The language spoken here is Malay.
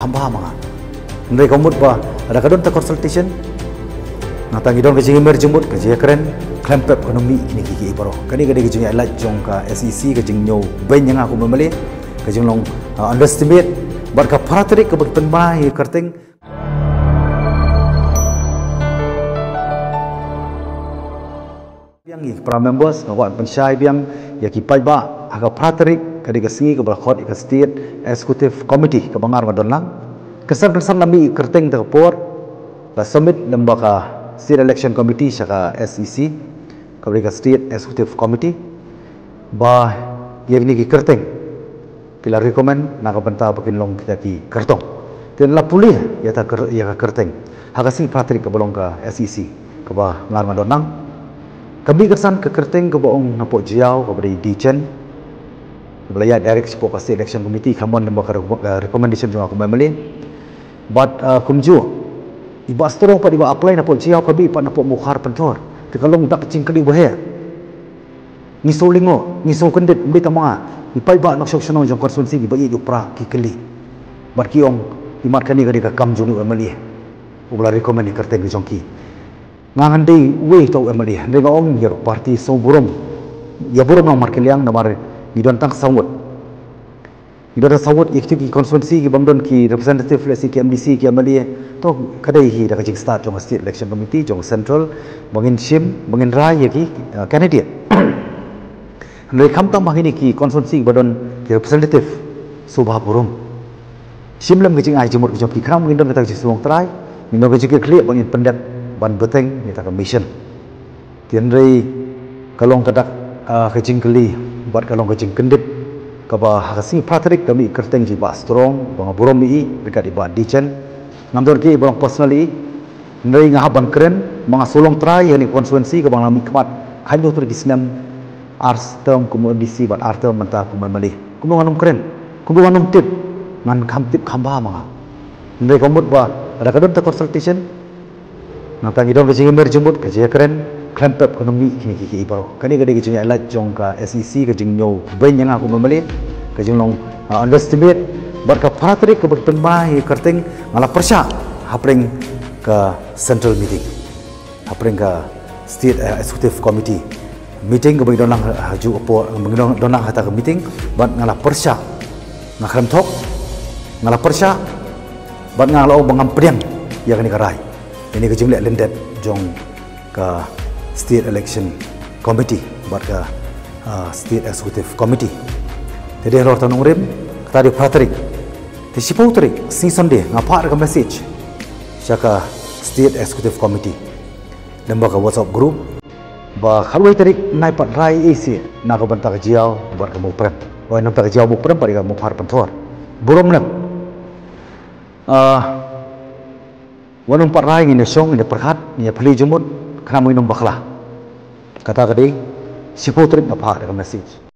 khamba manga ndai komut ba ada kadon ta consultation natang idon kajing mer jumut kajing keren klempep ekonomi ini kiki baro kani kadi kajing alat jong ka SEC kajing nyo ben yang aku memali kajing long underestimate barka paratrik ke berpenmai kerting biang ik para members ngawat pensyai biang ya kipai ba aga paratrik kadi kesingi ke berkhot ke state executive committee ke bangar ngadonlang kesan-kesan nami kerting terpor la summit lembaga State Election Committee saka SEC kabri ka State Executive Committee ba yevni ki kerteng pila recommend na ka banta pakinlong kita ki kertong tin la puli ya ta ya ka kerteng hakasing patrik ka bolong ka SEC ka ba ngar ngadonang kami kesan ke kerteng ka boong napo jiao kabri dichen belaya direct support ka State Election Committee kamon lembaga recommendation jong aku memali but kumju iba strong pa iba apply na po siya kabi pa na po mukhar pantor tikalong dak cing kali bahaya ngisolingo ngisol kendit mbita mga ipay ba nak soksyono jong konsulsi iba i upra kikeli barkiong imat kani kadi ka kamjuni emali ubla recommend kerteng jong ki ngangan dei we to emali ndeng ong yer parti so burom ya burom nang markeliang namar gidontang sawut idora sawut ikti konsulsi ki bangdon ki representative lesi ki MDC ki amali to kadai hi da kajing start jong State Election Committee jong central bangin sim bangin rai ki candidate le kham tam mahini ki konsulsi badon ki representative subha burum simlam kajing ai jumur jong ki kham ngindon kata kajing suang trai ngindon kajing ki clear bangin pendat ban beteng ni ta mission tian rei kalong kadak kajing keli buat kalong kajing kendit kaba hakasi patrik kami kerteng jiba strong bang burom mi dekat iba dichen ngamdor ki bang personally ndai ngahaban keren mga sulong try yani konsuensi ka bang mikmat kanyo tur disnam ars term komodisi bat arter menta kumamali kumunganum keren kumunganum tip ngan kam tip khamba mga ndai komut ba ada kadon ta consultation natang idon kajing mer jumut kajing keren klempep ekonomi kiki baro kani gade kajing alat jong ka SEC kajing nyo ben yang aku memali kajing long underestimate barka paratrik ke berpenmai kerteng ngala persya hapring ke central meeting hapring ke State Executive Committee meeting ke bidonang haju opo bidonang hata ke meeting bat ngala persya ngakram tok ngala persya bat ngala bangam priang ya kani karai ini kajing lek lendet jong ka State Election Committee buat ke State Executive Committee. Jadi lor tanong rim tadi patrik di siputrik season dia ngapa ada message siaka State Executive Committee lembaga WhatsApp group ba kalau tarik naik pat rai isi nak bentak jiau buat kamu prem oh nam tak jiau bu prem pada kamu har pentor burom nak wanung pat rai ini song ini perhat ini peli jumut kamu minum bakla kata kadi siputrik apa ada message